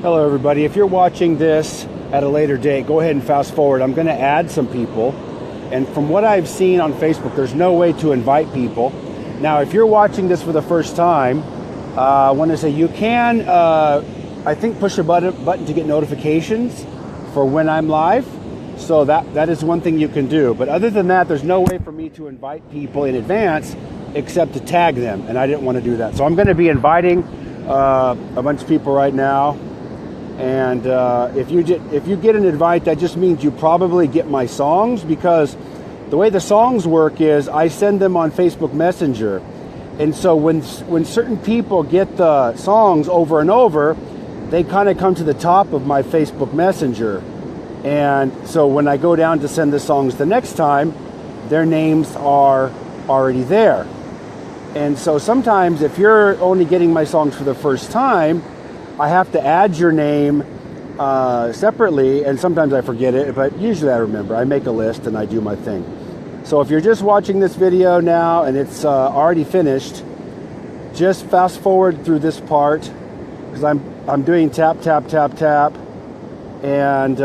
Hello everybody. If you're watching this at a later date, go ahead and fast forward. I'm going to add some people. And from what I've seen on Facebook, there's no way to invite people. Now, if you're watching this for the first time, I want to say you can, I think, push a button to get notifications for when I'm live. So that is one thing you can do. But other than that, there's no way for me to invite people in advance except to tag them. And I didn't want to do that. So I'm going to be inviting a bunch of people right now. And if you get an invite, that just means you probably get my songs, because the way the songs work is I send them on Facebook Messenger. And so when certain people get the songs over and over, they kind of come to the top of my Facebook Messenger. And so when I go down to send the songs the next time, their names are already there. And so sometimes if you're only getting my songs for the first time, I have to add your name separately, and sometimes I forget it, but usually I remember. I make a list and I do my thing. So if you're just watching this video now and it's already finished, just fast forward through this part, because I'm doing tap, tap, tap, tap, and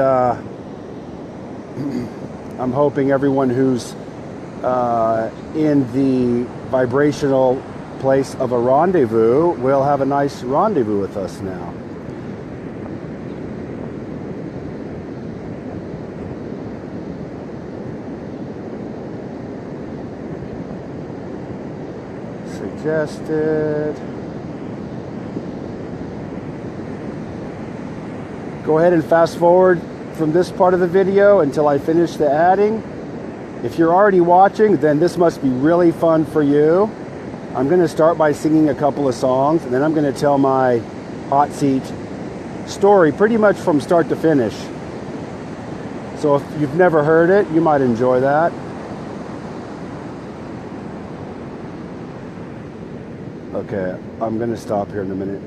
I'm hoping everyone who's in the vibrational place of a rendezvous will have a nice rendezvous with us now. Suggested. Go ahead and fast forward from this part of the video until I finish the adding. If you're already watching, then this must be really fun for you. I'm going to start by singing a couple of songs, and then I'm going to tell my hot seat story pretty much from start to finish. So if you've never heard it, you might enjoy that. Okay, I'm going to stop here in a minute.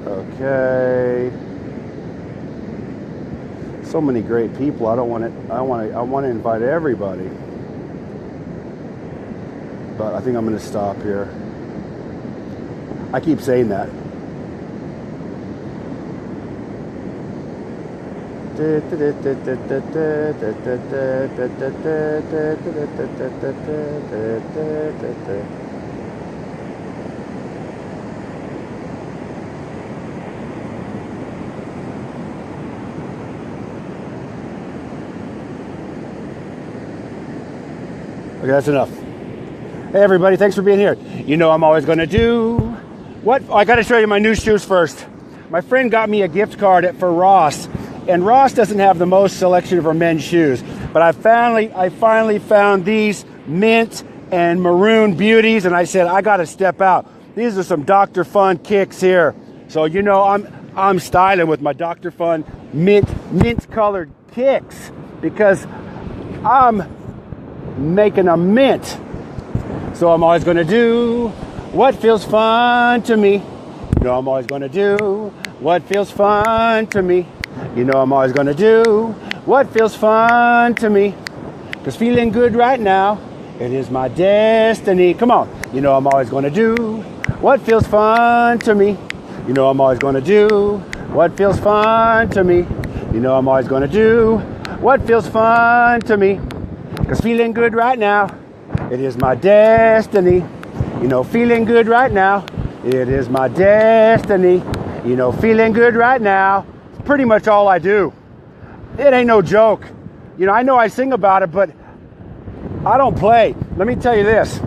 Okay. So many great people. I want to invite everybody. But I think I'm going to stop here. I keep saying that. Okay, that's enough. Hey everybody, thanks for being here. You know I'm always going to do what? I got to show you my new shoes first. My friend got me a gift card for Ross, and Ross doesn't have the most selection of our men's shoes, but I finally found these mint and maroon beauties, and I said I got to step out. These are some Dr. Fun kicks here. So you know I'm styling with my Dr. Fun mint colored kicks, because I'm making a mint. So I'm always going to do what feels fun to me. You know I'm always going to do what feels fun to me. You know I'm always going to do what feels fun to me. Because feeling good right now, it is my destiny. Come on. You know I'm always going to do what feels fun to me. You know I'm always going to do what feels fun to me. You know I'm always going to do what feels fun to me. Because feeling good right now, it is my destiny. You know, feeling good right now, it is my destiny. You know, feeling good right now, it's pretty much all I do. It ain't no joke. You know I sing about it, but I don't play. Let me tell you this.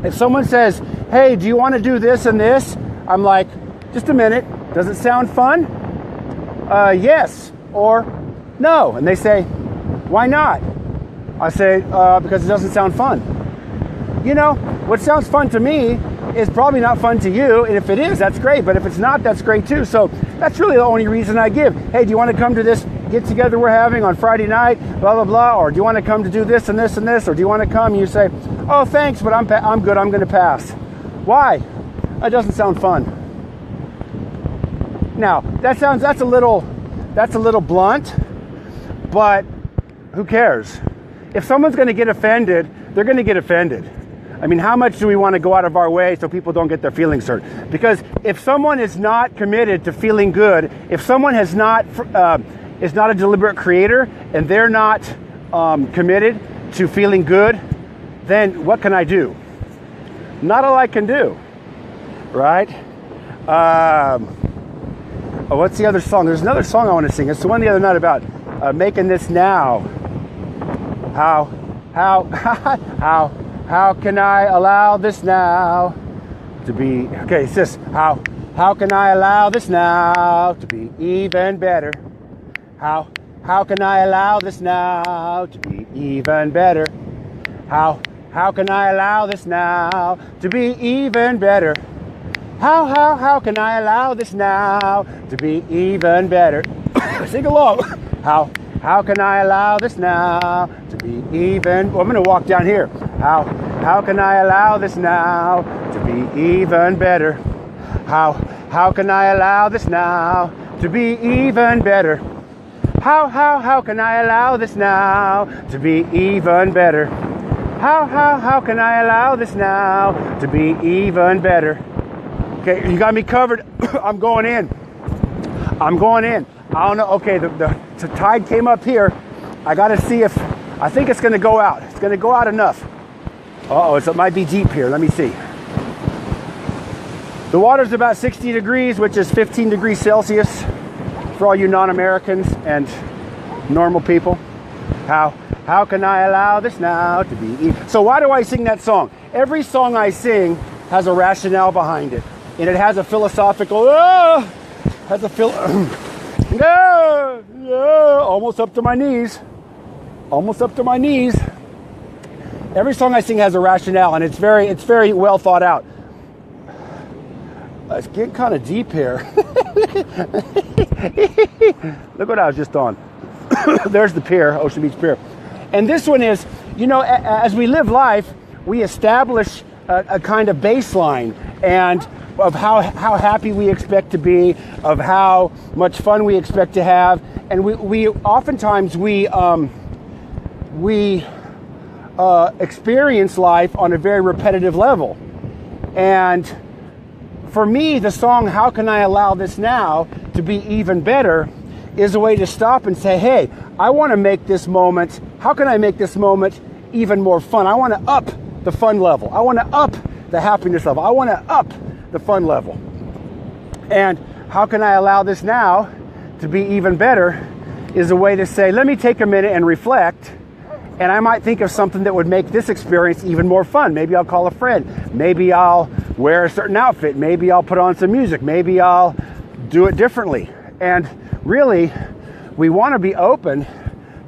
If someone says, hey, do you want to do this and this? I'm like, just a minute. Does it sound fun? Yes or no. And they say, why not? I say, because it doesn't sound fun. You know, what sounds fun to me is probably not fun to you. And if it is, that's great. But if it's not, that's great too. So that's really the only reason I give. Hey, do you want to come to this get together we're having on Friday night? Blah, blah, blah. Or do you want to come to do this and this and this? Or do you want to come? And you say, oh, thanks, but I'm good. I'm going to pass. Why? That doesn't sound fun. Now, that's a little blunt. But who cares? If someone's going to get offended, they're going to get offended. I mean, how much do we want to go out of our way so people don't get their feelings hurt? Because if someone is not committed to feeling good, if someone is not a deliberate creator and they're not committed to feeling good, then what can I do? Not a lot can do, right? What's the other song? There's another song I want to sing. It's the one the other night about making this now. How can I allow this now to be? Okay, it's this. How can I allow this now to be even better? How can I allow this now to be even better? How can I allow this now to be even better? How can I allow this now to be even better? Sing along. How can I allow this now to be even? Well, I'm going to walk down here. How can I allow this now to be even better? How can I allow this now to be even better? How can I allow this now to be even better? How can I allow this now to be even better? Okay, you got me covered. I'm going in. I don't know. Okay, the tide came up here. I got to see if, I think it's going to go out. It's going to go out enough. It might be deep here. Let me see. The water's about 60 degrees, which is 15 degrees Celsius for all you non-Americans and normal people. How can I allow this now to be? So why do I sing that song? Every song I sing has a rationale behind it. And it has a philosophical, almost up to my knees. Every song I sing has a rationale, and it's very well thought out. It's getting kind of deep here. Look what I was just on. There's the pier, Ocean Beach Pier. And this one is, as we live life, we establish a kind of baseline and of how happy we expect to be, of how much fun we expect to have, and we oftentimes experience life on a very repetitive level. And for me, the song "How Can I Allow This Now to Be Even Better" is a way to stop and say, hey, I want to make this moment, how can I make this moment even more fun? I want to up the fun level. I want to up the happiness level. I want to up the fun level. And how can I allow this now to be even better is a way to say, let me take a minute and reflect, and I might think of something that would make this experience even more fun. Maybe I'll call a friend. Maybe I'll wear a certain outfit. Maybe I'll put on some music. Maybe I'll do it differently. And really, we want to be open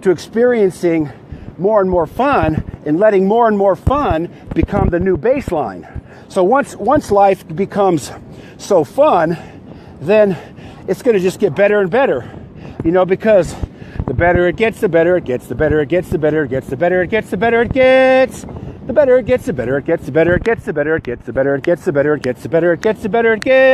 to experiencing more and more fun and letting more and more fun become the new baseline. So once life becomes so fun, then it's going to just get better and better, because the better it gets, the better it gets, the better it gets, the better it gets, the better it gets, the better it gets, the better it gets, the better it gets, the better it gets, the better it gets, the better it gets, the better it gets, the better it gets, the better it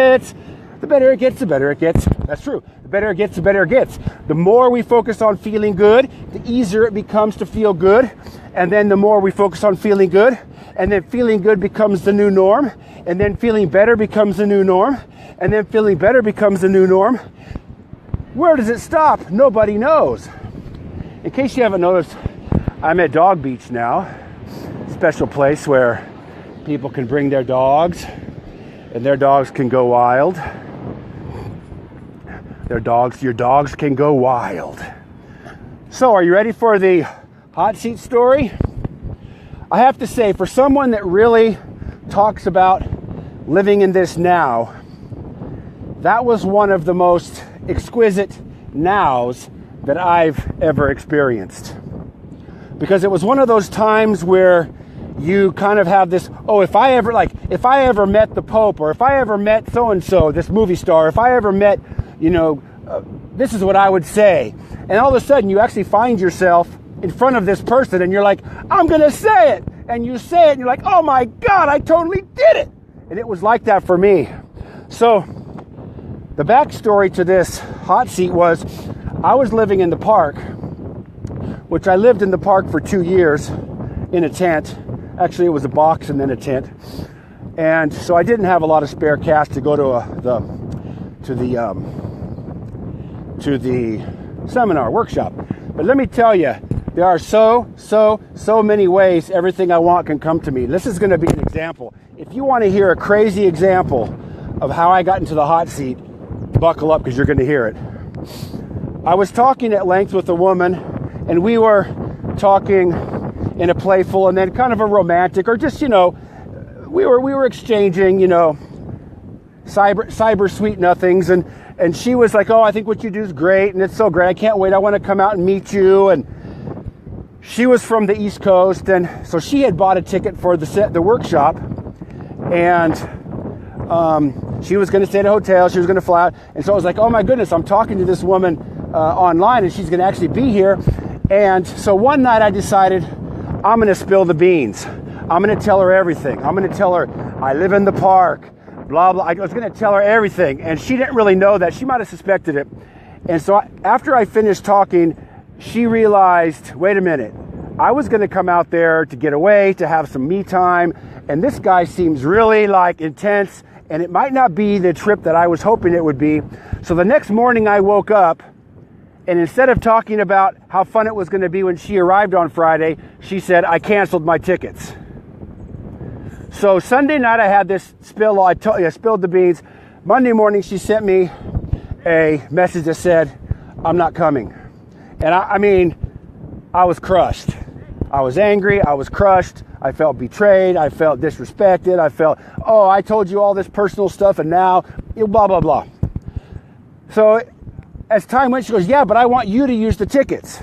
gets, the better it gets, the better it gets. That's true. The better it gets, the better it gets. The more we focus on feeling good, the easier it becomes to feel good. And then the more we focus on feeling good, and then feeling good becomes the new norm, and then feeling better becomes the new norm, and then feeling better becomes the new norm. Where does it stop? Nobody knows. In case you haven't noticed, I'm at Dog Beach now, special place where people can bring their dogs, and their dogs can go wild. Your dogs can go wild. So, are you ready for the hot seat story? I have to say, for someone that really talks about living in this now, that was one of the most exquisite nows that I've ever experienced. Because it was one of those times where you kind of have this, if I ever met the Pope, or if I ever met so-and-so, this movie star, if I ever met, this is what I would say. And all of a sudden you actually find yourself in front of this person and you're like, I'm going to say it. And you say it and you're like, oh my God, I totally did it. And it was like that for me. So the backstory to this hot seat was I was living in the park which I lived in the park for 2 years in a tent. Actually, it was a box and then a tent. And so I didn't have a lot of spare cash to go to the seminar workshop. But let me tell you, there are so many ways everything I want can come to me. This is going to be an example. If you want to hear a crazy example of how I got into the hot seat, buckle up because you're going to hear it. I was talking at length with a woman, and we were talking in a playful and then kind of a romantic, or just, we were exchanging, cyber sweet nothings, and she was like, oh, I think what you do is great, and it's so great, I can't wait, I want to come out and meet you. And she was from the East Coast, and so she had bought a ticket for the workshop, and she was going to stay at a hotel, she was going to fly out, and so I was like, oh my goodness, I'm talking to this woman online, and she's going to actually be here. And so one night I decided I'm going to spill the beans. I'm going to tell her everything. I'm going to tell her I live in the park, blah, blah. I was going to tell her everything. And she didn't really know that. She might have suspected it. And so after I finished talking, she realized, wait a minute, I was going to come out there to get away, to have some me time. And this guy seems really intense. And it might not be the trip that I was hoping it would be. So the next morning I woke up, and instead of talking about how fun it was going to be when she arrived on Friday, she said, I canceled my tickets. So Sunday night I had this spill. I spilled the beans. Monday morning she sent me a message that said, I'm not coming. And I was crushed. I was angry. I was crushed. I felt betrayed. I felt disrespected. I felt, oh, I told you all this personal stuff and now, blah, blah, blah. So as time went, she goes, yeah, but I want you to use the tickets.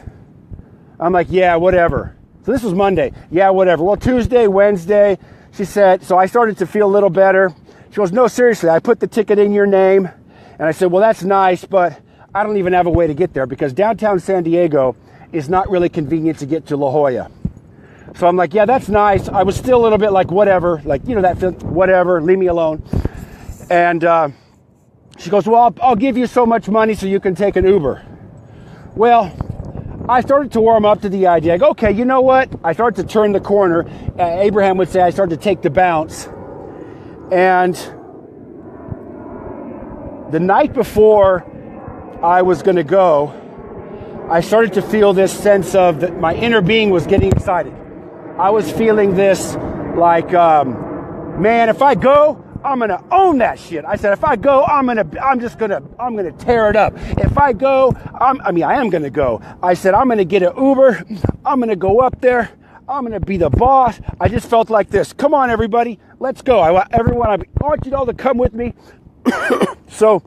I'm like, yeah, whatever. So this was Monday. Yeah, whatever. Well, Tuesday, Wednesday, she said, so I started to feel a little better. She goes, no, seriously, I put the ticket in your name. And I said, well, that's nice, but I don't even have a way to get there because downtown San Diego is not really convenient to get to La Jolla. So I'm like, yeah, that's nice. I was still a little bit like, whatever, that feeling, whatever, leave me alone. And she goes, well, I'll give you so much money so you can take an Uber. Well, I started to warm up to the idea. I go, okay, you know what? I started to turn the corner. Abraham would say I started to take the bounce. And the night before I was going to go, I started to feel this sense of that my inner being was getting excited. I was feeling this man, if I go, I'm going to own that shit. I said, if I go, I'm going to tear it up. If I go, I am going to go. I said, I'm going to get an Uber. I'm going to go up there. I'm going to be the boss. I just felt like this. Come on, everybody. Let's go. I want you all to come with me. So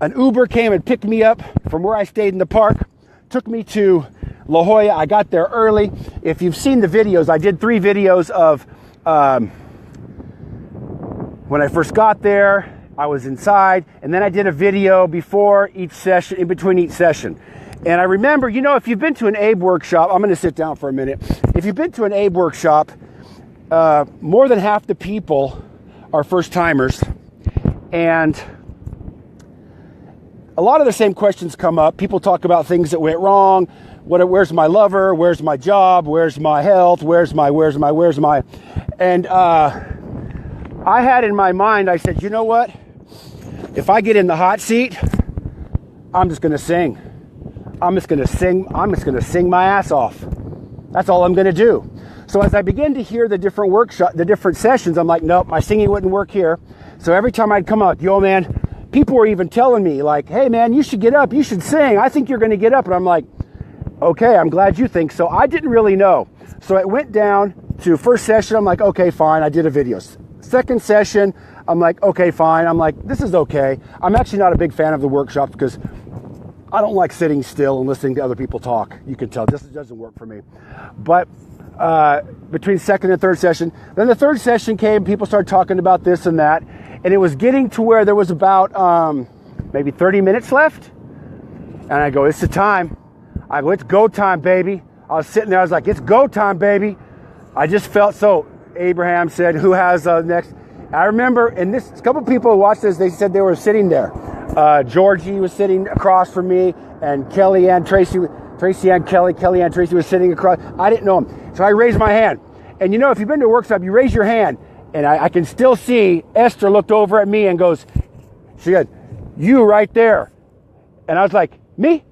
an Uber came and picked me up from where I stayed in the park, took me to La Jolla. I got there early. If you've seen the videos, I did 3 videos of, when I first got there, I was inside, and then I did a video before each session, in between each session. And I remember, if you've been to an Abe workshop, I'm going to sit down for a minute. If you've been to an Abe workshop, more than half the people are first timers, and a lot of the same questions come up. People talk about things that went wrong. Where's my lover? Where's my job? Where's my health? Where's my? And I had in my mind, I said, you know what? If I get in the hot seat, I'm just going to sing. I'm just going to sing my ass off. That's all I'm going to do. So as I began to hear the different sessions, I'm like, nope, my singing wouldn't work here. So every time I'd come out, yo, man, people were even telling me like, hey, man, you should get up. You should sing. I think you're going to get up. And I'm like, okay, I'm glad you think so. I didn't really know. So it went down to first session. I'm like, okay, fine. I did a video. Second session, I'm like, okay, fine. I'm like, this is okay. I'm actually not a big fan of the workshops because I don't like sitting still and listening to other people talk. You can tell this doesn't work for me. But between second and third session, then the third session came, people started talking about this and that, and it was getting to where there was about maybe 30 minutes left. And I go, it's the time. I go, it's go time, baby. I was sitting there, I was like, it's go time, baby. I just felt so. Abraham said, who has next? I remember, and a couple people who watched this, they said they were sitting there. Georgie was sitting across from me, and Kelly and Tracy Tracy Ann Kelly, Kelly Ann Tracy was sitting across. I didn't know him. So I raised my hand. And you know, if you've been to a workshop, you raise your hand. And I can still see Esther looked over at me and goes, she said, you right there. And I was like, me?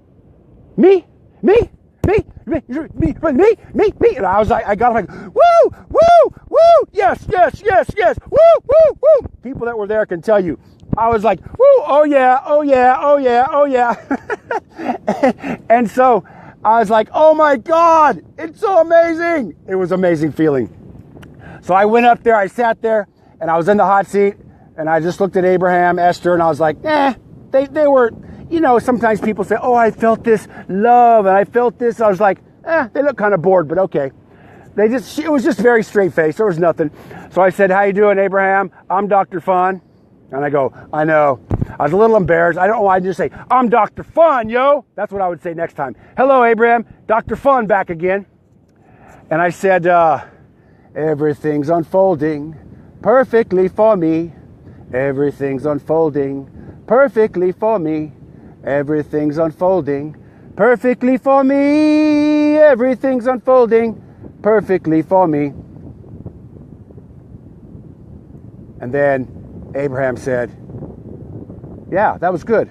Me? Me? Me? Me? Me? Me? Me? Me? And I was like, I got like, woo! Woo! Woo! Yes, yes, yes, yes. Woo! Woo! Woo! People that were there can tell you. I was like, woo! Oh yeah! Oh yeah! Oh yeah! Oh yeah! And so I was like, oh my God! It's so amazing! It was an amazing feeling. So I went up there, I sat there, and I was in the hot seat, and I just looked at Abraham, Esther, and I was like, they were, you know, sometimes people say, oh, I felt this love, and I felt this. I was like, they look kind of bored, but okay. It was just very straight face. There was nothing. So I said, how you doing, Abraham? I'm Dr. Fun. And I go, I know. I was a little embarrassed. I don't know why I just say, I'm Dr. Fun, yo. That's what I would say next time. Hello, Abraham. Dr. Fun back again. And I said, everything's unfolding perfectly for me. Everything's unfolding perfectly for me. Everything's unfolding perfectly for me. Everything's unfolding perfectly for me. And then Abraham said, yeah, that was good.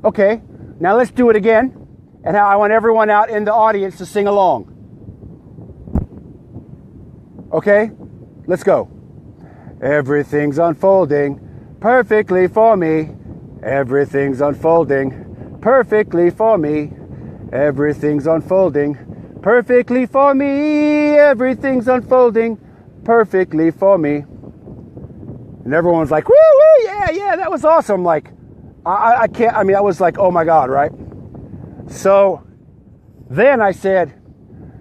Okay, now let's do it again. And I want everyone out in the audience to sing along. Okay, let's go. Everything's unfolding perfectly for me. Everything's unfolding perfectly for me. Everything's unfolding perfectly for me. Everything's unfolding perfectly for me. And everyone's like, woo, woo, yeah, that was awesome. Like, I was like, oh my God, right? So then I said,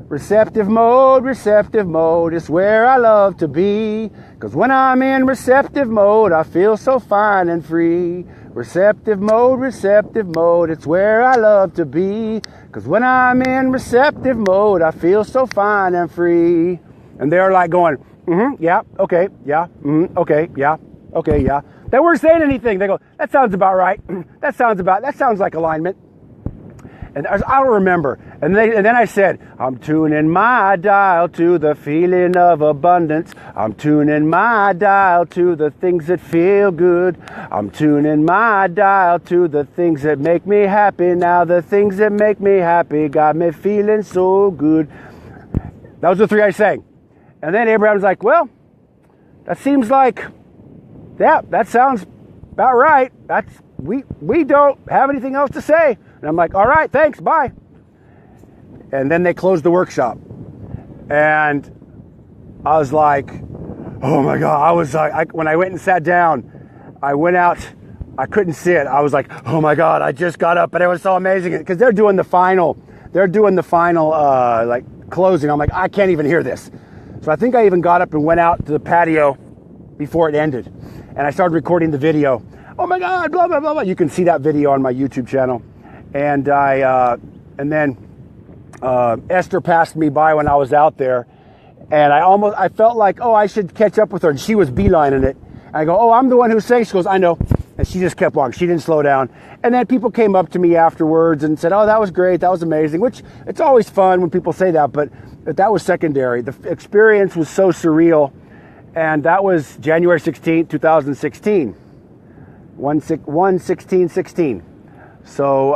receptive mode is where I love to be. 'Cause when I'm in receptive mode, I feel so fine and free. Receptive mode, it's where I love to be. 'Cause when I'm in receptive mode, I feel so fine and free. And they're like going, yeah, okay, yeah, okay, yeah, okay, yeah. They weren't saying anything. They go, that sounds about right. That sounds like alignment. And I don't remember. And then I said, I'm tuning my dial to the feeling of abundance. I'm tuning my dial to the things that feel good. I'm tuning my dial to the things that make me happy. Now the things that make me happy got me feeling so good. That was the three I sang. And then Abraham's like, well, that seems like, yeah, that sounds about right. We don't have anything else to say. And I'm like, all right, thanks, bye. And then they closed the workshop. And I was like, oh my God. I was like, when I went and sat down, I went out, I couldn't sit. I was like, oh my God, I just got up and it was so amazing. Because they're doing the final like closing. I'm like, I can't even hear this. So I think I even got up and went out to the patio before it ended. And I started recording the video. Oh my God, blah, blah, blah, blah. You can see that video on my YouTube channel. And then Esther passed me by when I was out there, and I felt like, oh, I should catch up with her. And she was beelining it. And I go, oh, I'm the one who sang. She goes, I know. And she just kept walking. She didn't slow down. And then people came up to me afterwards and said, oh, that was great. That was amazing. Which it's always fun when people say that, but that was secondary. The experience was so surreal. And that was January 16th, 2016. 1/16/16. So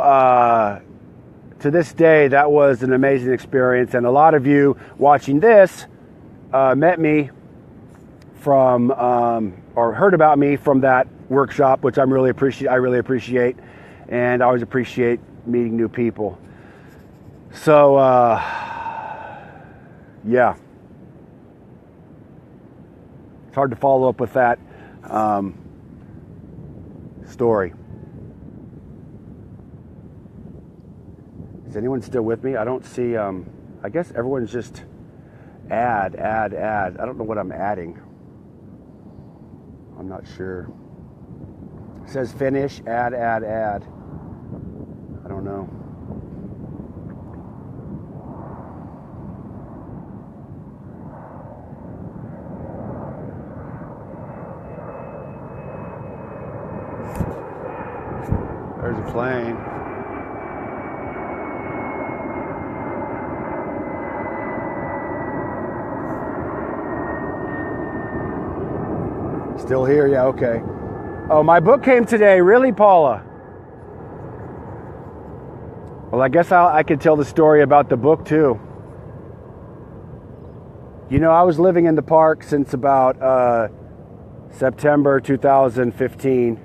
to this day, that was an amazing experience. And a lot of you watching this met me from or heard about me from that workshop, which I really appreciate. And I always appreciate meeting new people. So yeah. It's hard to follow up with that story. Is anyone still with me? I don't see, I guess everyone's just add. I don't know what I'm adding. I'm not sure. It says finish, add. I don't know. There's a plane. Still here? Yeah, okay. Oh, my book came today. Really, Paula? Well, I guess I could tell the story about the book, too. You know, I was living in the park since about September 2015.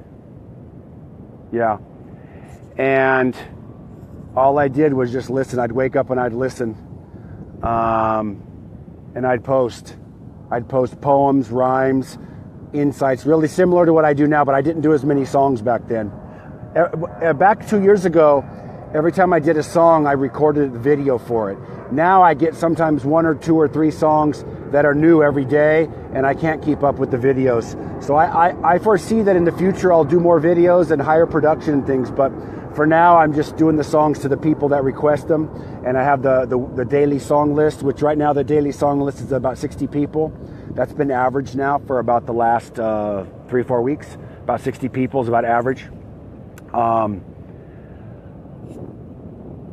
Yeah. And all I did was just listen. I'd wake up and I'd listen. And I'd post. I'd post poems, rhymes, insights, really similar to what I do now, but I didn't do as many songs back then. Back 2 years ago, every time I did a song, I recorded a video for it. Now I get sometimes 1 or 2 or 3 songs that are new every day, and I can't keep up with the videos. So I foresee that in the future I'll do more videos and higher production things, but for now I'm just doing the songs to the people that request them, and I have the daily song list, which right now the daily song list is about 60 people. That's been average now for about the last 3 or 4 weeks. About 60 people is about average.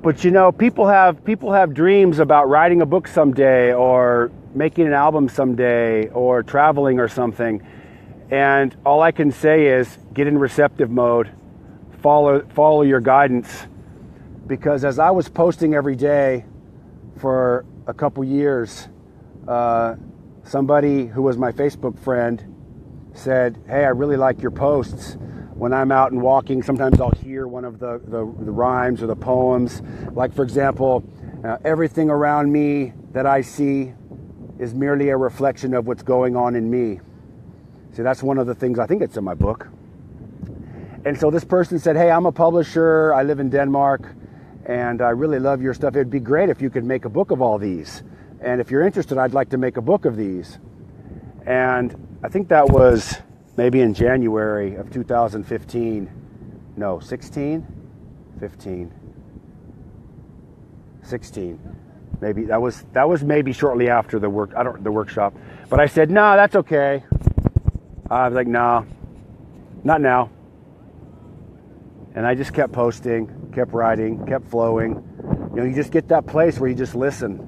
But you know, people have dreams about writing a book someday, or making an album someday, or traveling or something. And all I can say is get in receptive mode, follow your guidance. Because as I was posting every day for a couple years, somebody who was my Facebook friend said, "Hey, I really like your posts. When I'm out and walking, sometimes I'll hear one of the rhymes or the poems. Like, for example, everything around me that I see is merely a reflection of what's going on in me." See, that's one of the things, I think it's in my book. And so this person said, "Hey, I'm a publisher. I live in Denmark, and I really love your stuff. It'd be great if you could make a book of all these. And if you're interested, I'd like to make a book of these." And I think that was maybe in January of 2015. No, 16? 15. 16. Maybe that was maybe shortly after the workshop. But I said, "No, that's okay." I was like, "No, not now." And I just kept posting, kept writing, kept flowing. You know, you just get that place where you just listen.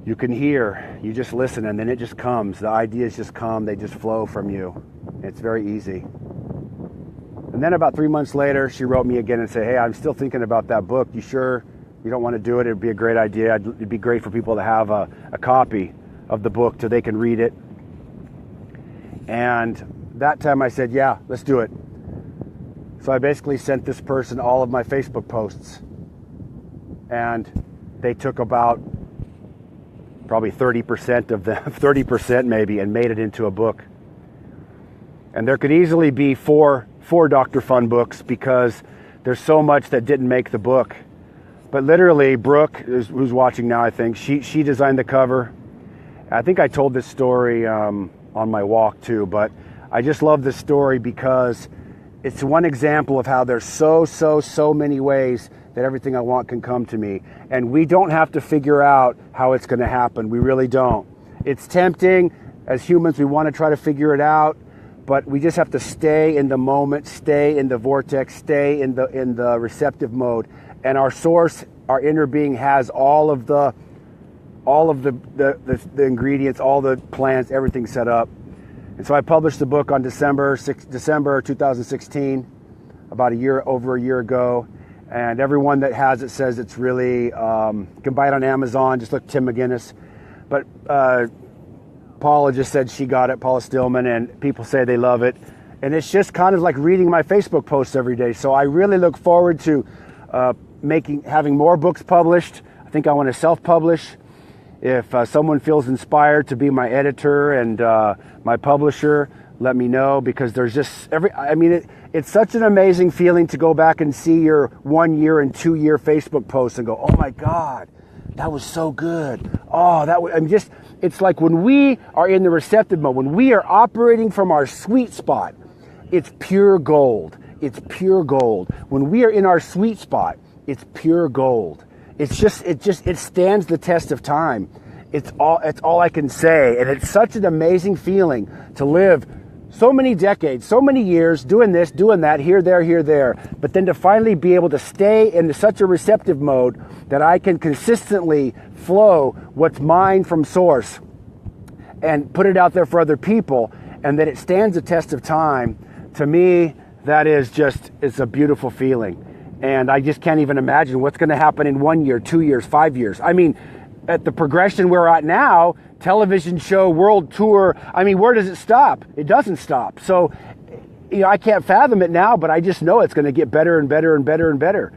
You can hear, you just listen, and then it just comes. The ideas just come, they just flow from you. It's very easy. And then about 3 months later, she wrote me again and said, "Hey, I'm still thinking about that book. You sure you don't want to do it? It'd be a great idea. It'd be great for people to have a copy of the book so they can read it." And that time I said, "Yeah, let's do it." So I basically sent this person all of my Facebook posts. And they took about probably 30% of them, 30% maybe, and made it into a book. And there could easily be four Dr. Fun books, because there's so much that didn't make the book. But literally, Brooke, who's watching now, I think, she designed the cover. I think I told this story on my walk too, but I just love this story because it's one example of how there's so many ways that everything I want can come to me. And we don't have to figure out how it's going to happen. We really don't. It's tempting. As humans, we want to try to figure it out, but we just have to stay in the moment, stay in the vortex, stay in the receptive mode. And our source, our inner being, has all of the ingredients, all the plans, everything set up. And so I published the book on December 2016, about over a year ago. And everyone that has it says it's really, you can buy it on Amazon. Just look Tim McGinnis. But Paula just said she got it, Paula Stillman, and people say they love it. And it's just kind of like reading my Facebook posts every day. So I really look forward to having more books published. I think I want to self-publish. If someone feels inspired to be my editor and my publisher, let me know, because there's just it's such an amazing feeling to go back and see your 1 year and 2 year Facebook posts and go, "Oh my God, that was so good." It's like when we are in the receptive mode, when we are operating from our sweet spot, it's pure gold. It's pure gold. When we are in our sweet spot, it's pure gold. It stands the test of time. It's all I can say. And it's such an amazing feeling to live so many decades, so many years doing this, doing that, here, there. But then to finally be able to stay in such a receptive mode that I can consistently flow what's mine from source and put it out there for other people. and that it stands the test of time, to me, that is just, it's a beautiful feeling. And I just can't even imagine what's going to happen in 1 year, 2 years, 5 years. I mean, at the progression we're at now, television show, world tour, I mean, where does it stop? It doesn't stop. So, I can't fathom it now, but I just know it's going to get better and better and better and better.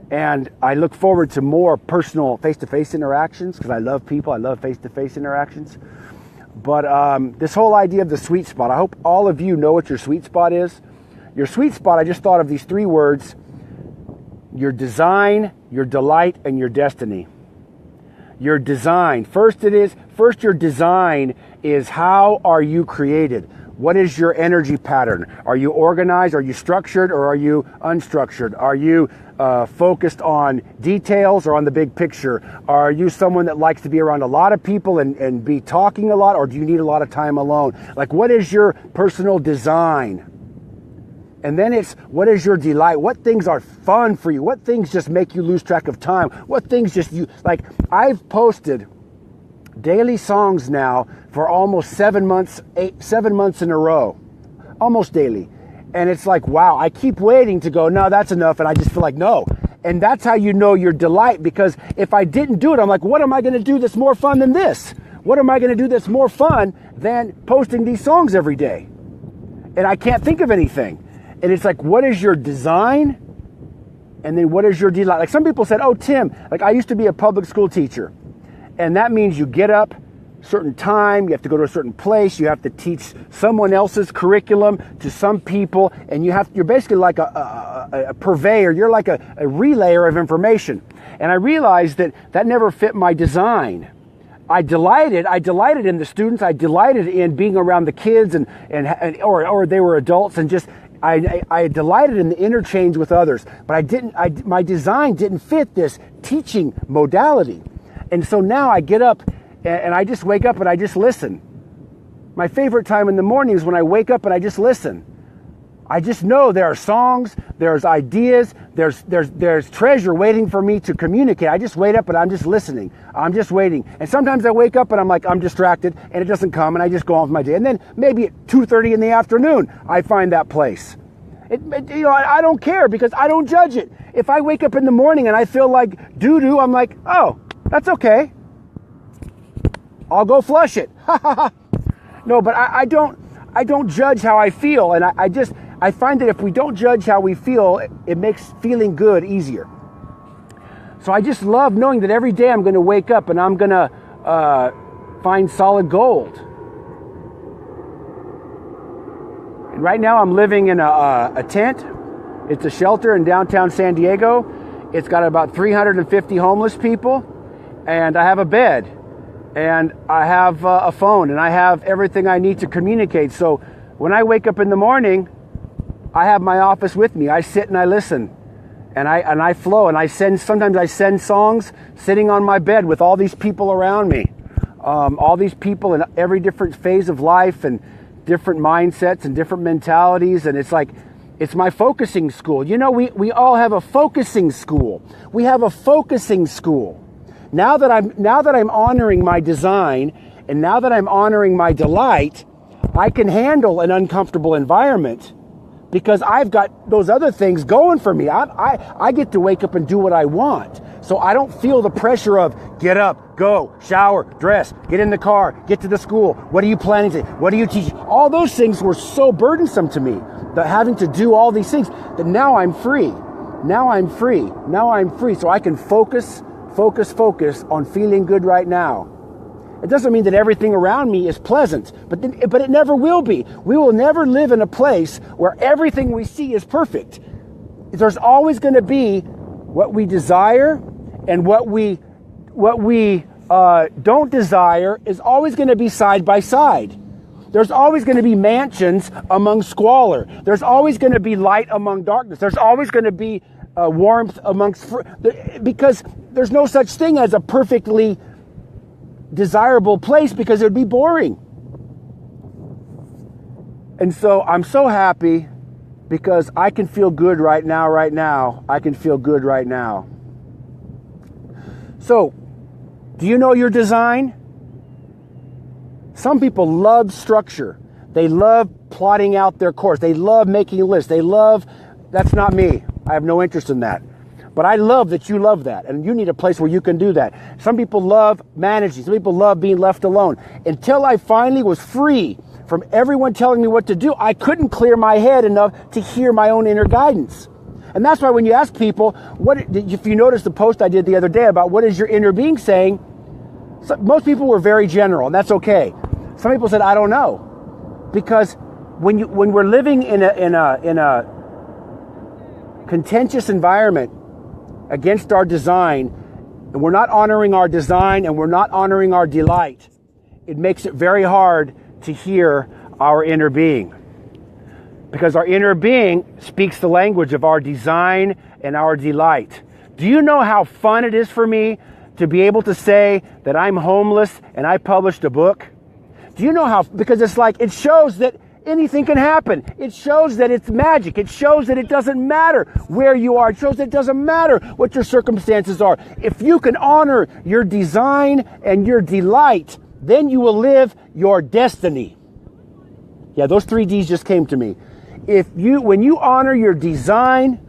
And I look forward to more personal face-to-face interactions because I love people. I love face-to-face interactions. But this whole idea of the sweet spot, I hope all of you know what your sweet spot is. Your sweet spot, I just thought of these 3 words: your design, your delight, and your destiny. Your design. First, your design is, how are you created? What is your energy pattern? Are you organized? Are you structured? Or are you unstructured? Are you focused on details or on the big picture? Are you someone that likes to be around a lot of people and be talking a lot? Or do you need a lot of time alone? Like, what is your personal design? And then it's, what is your delight? What things are fun for you? What things just make you lose track of time? What things just like, I've posted daily songs now for almost 7 months in a row, almost daily. And it's like, wow, I keep waiting to go, no, that's enough. And I just feel like, no. And that's how you know your delight, because if I didn't do it, I'm like, what am I going to do that's more fun than this? What am I going to do that's more fun than posting these songs every day? And I can't think of anything. And it's like, what is your design? And then what is your delight? Like, some people said, oh, Tim, like, I used to be a public school teacher. And that means you get up a certain time, you have to go to a certain place, you have to teach someone else's curriculum to some people, and you're basically like a purveyor, you're like a relayer of information. And I realized that never fit my design. I delighted in the students, I delighted in being around the kids or they were adults, and just I delighted in the interchange with others, but my design didn't fit this teaching modality. And so now I get up and I just wake up and I just listen. My favorite time in the morning is when I wake up and I just listen. I just know there are songs, there's ideas, there's treasure waiting for me to communicate. I just wake up and I'm just listening. I'm just waiting. And sometimes I wake up and I'm like, I'm distracted and it doesn't come, and I just go on with my day. And then maybe at 2:30 in the afternoon, I find that place. I don't care, because I don't judge it. If I wake up in the morning and I feel like doo-doo, I'm like, oh, that's okay. I'll go flush it. No, but I don't judge how I feel. And I find that if we don't judge how we feel, it makes feeling good easier. So I just love knowing that every day I'm going to wake up and I'm going to find solid gold. And right now I'm living in a tent. It's a shelter in downtown San Diego. It's got about 350 homeless people. And I have a bed, and I have a phone, and I have everything I need to communicate. So when I wake up in the morning, I have my office with me. I sit and I listen, and I flow, and sometimes I send songs sitting on my bed with all these people around me, all these people in every different phase of life and different mindsets and different mentalities. And it's like, it's my focusing school. We all have a focusing school. We have a focusing school. Now that I'm honoring my design, and now that I'm honoring my delight, I can handle an uncomfortable environment because I've got those other things going for me. I get to wake up and do what I want. So I don't feel the pressure of get up, go, shower, dress, get in the car, get to the school. What are you planning to? What are you teaching? All those things were so burdensome to me, that having to do all these things, that now I'm free. Now I'm free. So I can focus on feeling good right now. It doesn't mean that everything around me is pleasant, but it never will be. We will never live in a place where everything we see is perfect. There's always going to be what we desire, and what we don't desire is always going to be side by side. There's always going to be mansions among squalor. There's always going to be light among darkness. There's always going to be warmth amongst, because there's no such thing as a perfectly desirable place, because it would be boring. And so I'm so happy because I can feel good right now. I can feel good right now. So, do you know your design? Some people love structure. They love plotting out their course. They love making lists. That's not me. I have no interest in that. But I love that you love that, and you need a place where you can do that. Some people love managing. Some people love being left alone. Until I finally was free from everyone telling me what to do, I couldn't clear my head enough to hear my own inner guidance. And that's why when you ask people, if you notice the post I did the other day about what is your inner being saying, most people were very general, and that's okay. Some people said, I don't know. Because when we're living in a contentious environment against our design, and we're not honoring our design and we're not honoring our delight, it makes it very hard to hear our inner being. Because our inner being speaks the language of our design and our delight. Do you know how fun it is for me to be able to say that I'm homeless and I published a book? Do you know how, because it's like, it shows that anything can happen. It shows that it's magic. It shows that it doesn't matter where you are. It shows that it doesn't matter what your circumstances are. If you can honor your design and your delight, then you will live your destiny. Yeah, those 3 Ds just came to me. When you honor your design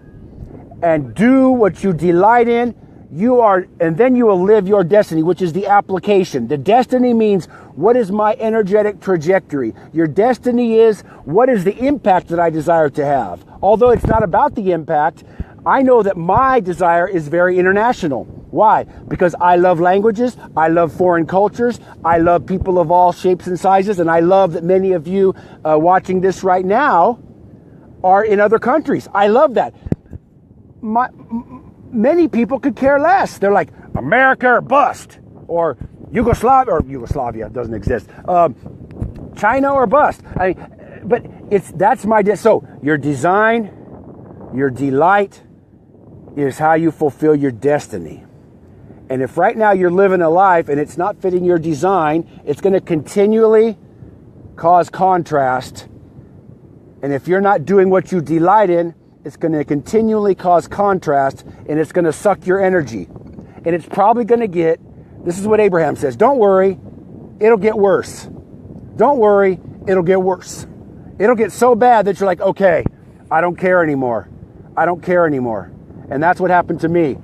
and do what you delight in, and then you will live your destiny, which is the application. The destiny means, what is my energetic trajectory? Your destiny is, what is the impact that I desire to have? Although it's not about the impact, I know that my desire is very international. Why? Because I love languages, I love foreign cultures, I love people of all shapes and sizes, and I love that many of you watching this right now are in other countries. I love that. Many people could care less. They're like, America or bust, or Yugoslavia doesn't exist. China or bust. But that's my so your design, your delight is how you fulfill your destiny. And if right now you're living a life and it's not fitting your design, it's going to continually cause contrast. And if you're not doing what you delight in, it's going to continually cause contrast, and it's going to suck your energy. And it's probably going to this is what Abraham says, don't worry, it'll get worse. Don't worry, it'll get worse. It'll get so bad that you're like, okay, I don't care anymore. I don't care anymore. And that's what happened to me.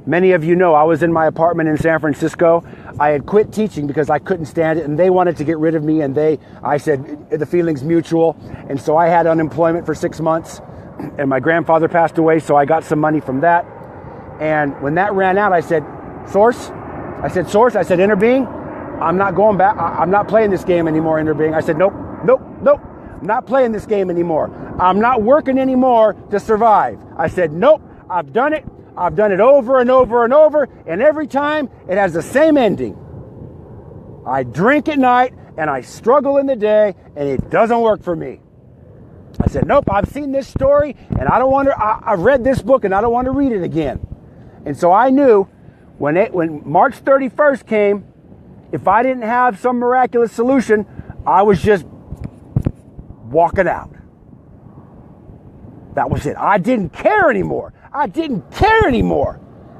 Many of you know I was in my apartment in San Francisco. I had quit teaching because I couldn't stand it, and they wanted to get rid of me, and I said, the feeling's mutual. And so I had unemployment for 6 months. And my grandfather passed away, so I got some money from that. And when that ran out, I said, Source, inner being, I'm not going back. I'm not playing this game anymore, inner being. I said, nope. I'm not playing this game anymore. I'm not working anymore to survive. I said, nope, I've done it. I've done it over and over and over. And every time it has the same ending. I drink at night and I struggle in the day, and it doesn't work for me. I said, nope, I've seen this story, and I've read this book, and I don't want to read it again. And so I knew when March 31st came, if I didn't have some miraculous solution, I was just walking out. That was it. I didn't care anymore.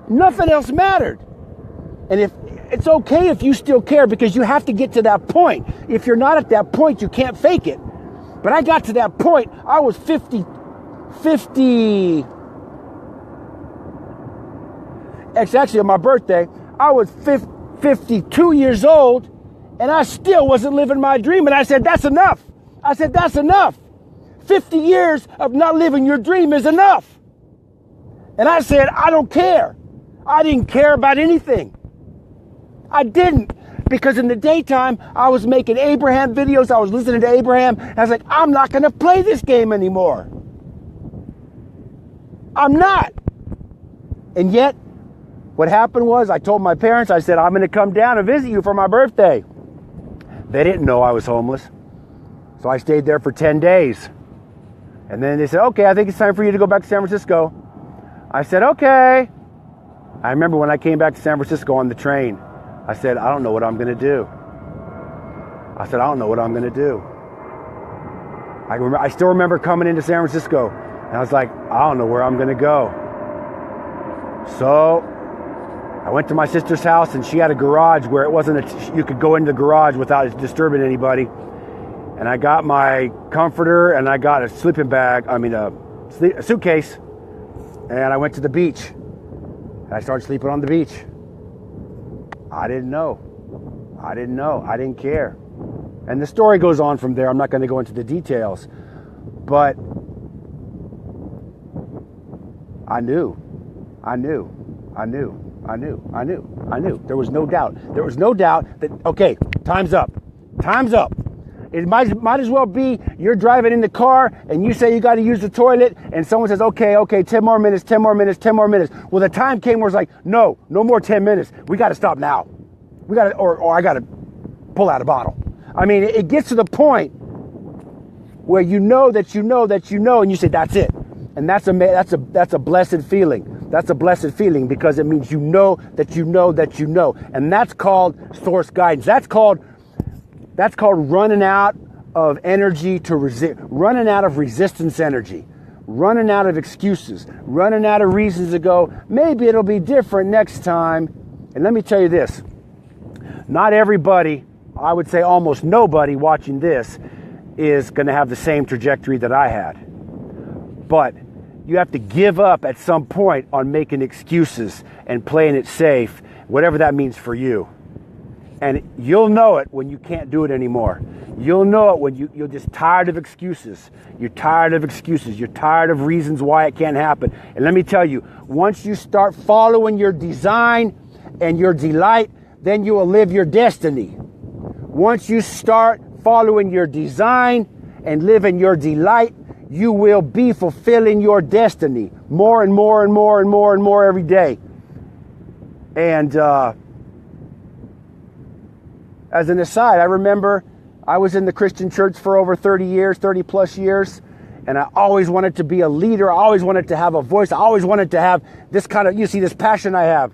Nothing else mattered. And if it's okay if you still care, because you have to get to that point. If you're not at that point, you can't fake it. But I got to that point. I was 50. It's actually on my birthday. I was 52 years old, and I still wasn't living my dream. And I said, that's enough. 50 years of not living your dream is enough. And I said, I don't care. I didn't care about anything. I didn't. Because in the daytime, I was making Abraham videos. I was listening to Abraham. And I was like, I'm not going to play this game anymore. I'm not. And yet, what happened was, I told my parents, I said, I'm going to come down and visit you for my birthday. They didn't know I was homeless. So I stayed there for 10 days. And then they said, okay, I think it's time for you to go back to San Francisco. I said, okay. I remember when I came back to San Francisco on the train, I said, I don't know what I'm going to do. I still remember coming into San Francisco, and I was like, I don't know where I'm going to go. So I went to my sister's house, and she had a garage where it wasn't you could go into the garage without disturbing anybody. And I got my comforter and I got a sleeping bag, a suitcase, and I went to the beach. And I started sleeping on the beach. I didn't know. I didn't care. And the story goes on from there. I'm not going to go into the details. But I knew. There was no doubt. There was no doubt that, okay, time's up. It might as well be you're driving in the car and you say you got to use the toilet and someone says, okay, 10 more minutes. Well, the time came where it's like, no more 10 minutes. We got to stop now. Or I got to pull out a bottle. I mean, it gets to the point where you know, and you say, that's it. And that's a blessed feeling. That's a blessed feeling because it means you know. And that's called source guidance. That's called running out of energy running out of resistance energy, running out of excuses, running out of reasons to go, maybe it'll be different next time. And let me tell you this, not everybody, I would say almost nobody watching this is going to have the same trajectory that I had. But you have to give up at some point on making excuses and playing it safe, whatever that means for you. And you'll know it when you can't do it anymore. You'll know it when you're just tired of excuses. You're tired of excuses. You're tired of reasons why it can't happen. And let me tell you, once you start following your design and your delight, then you will live your destiny. Once you start following your design and living your delight, you will be fulfilling your destiny more and more every day. And as an aside, I remember I was in the Christian church for over 30 plus years, and I always wanted to be a leader. I always wanted to have a voice. I always wanted to have this kind of, this passion I have.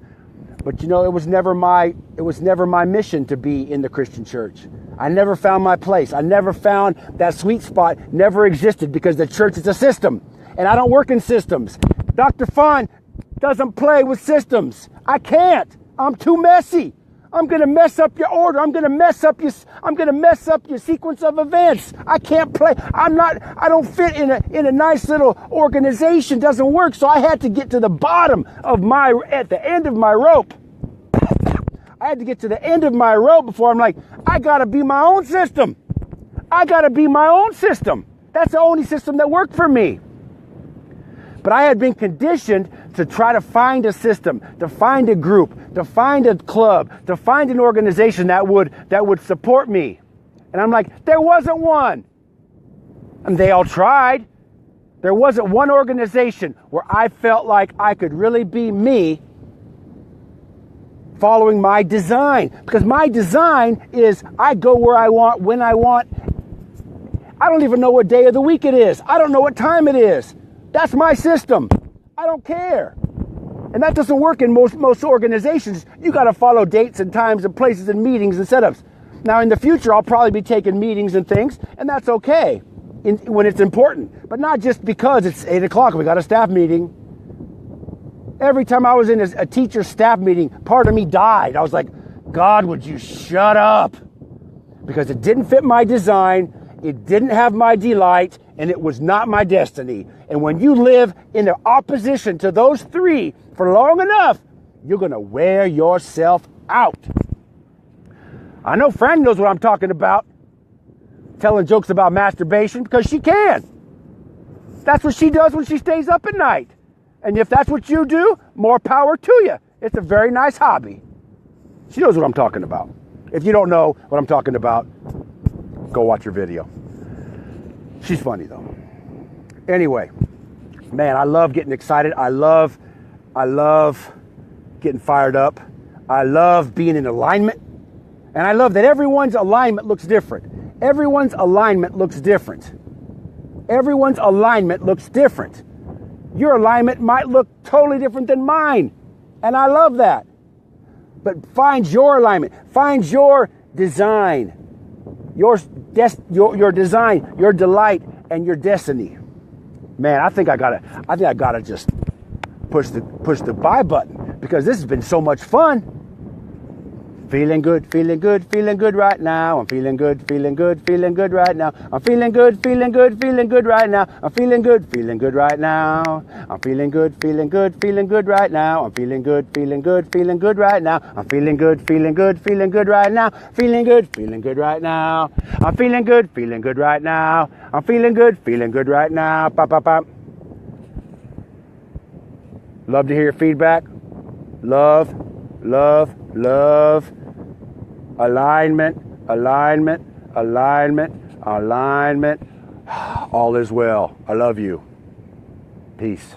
But it was never my mission to be in the Christian church. I never found my place. I never found that sweet spot, never existed, because the church is a system. And I don't work in systems. Dr. Fun doesn't play with systems. I can't. I'm too messy. I'm going to mess up your order. I'm going to mess up your sequence of events. I can't play. I don't fit in a nice little organization. Doesn't work. So I had to get to the bottom at the end of my rope. I had to get to the end of my rope before I'm like, I got to be my own system. That's the only system that worked for me. But I had been conditioned to try to find a system, to find a group, to find a club, to find an organization that would support me. And I'm like, there wasn't one. And they all tried. There wasn't one organization where I felt like I could really be me following my design. Because my design is I go where I want, when I want. I don't even know what day of the week it is. I don't know what time it is. That's my system. I don't care. And that doesn't work in most organizations. You got to follow dates and times and places and meetings and setups. Now, in the future, I'll probably be taking meetings and things, and that's okay when it's important. But not just because it's 8 o'clock, we got a staff meeting. Every time I was in a teacher staff meeting, part of me died. I was like, God, would you shut up? Because it didn't fit my design, it didn't have my delight, and it was not my destiny. And when you live in the opposition to those three for long enough, you're going to wear yourself out. I know Fran knows what I'm talking about, telling jokes about masturbation, because she can. That's what she does when she stays up at night. And if that's what you do, more power to you. It's a very nice hobby. She knows what I'm talking about. If you don't know what I'm talking about, go watch her video. She's funny though. Anyway, man, I love getting excited. I love getting fired up. I love being in alignment. And I love that everyone's alignment looks different. Everyone's alignment looks different. Everyone's alignment looks different. Your alignment might look totally different than mine. And I love that. But find your alignment. Find your design. Your design, your delight, and your destiny. Man, I think I gotta just push the buy button, because this has been so much fun. Feeling good, feeling good, feeling good right now. I'm feeling good, feeling good, feeling good right now. I'm feeling good, feeling good, feeling good right now. I'm feeling good, feeling good right now. I'm feeling good, feeling good, feeling good right now. I'm feeling good, feeling good, feeling good right now. I'm feeling good, feeling good, feeling good right now. Feeling good, feeling good right now. I'm feeling good, feeling good right now. I'm feeling good, feeling good right now. Pop, pop, pop. Love to hear your feedback. Love, love, love. Alignment, alignment, alignment, alignment. All is well. I love you. Peace.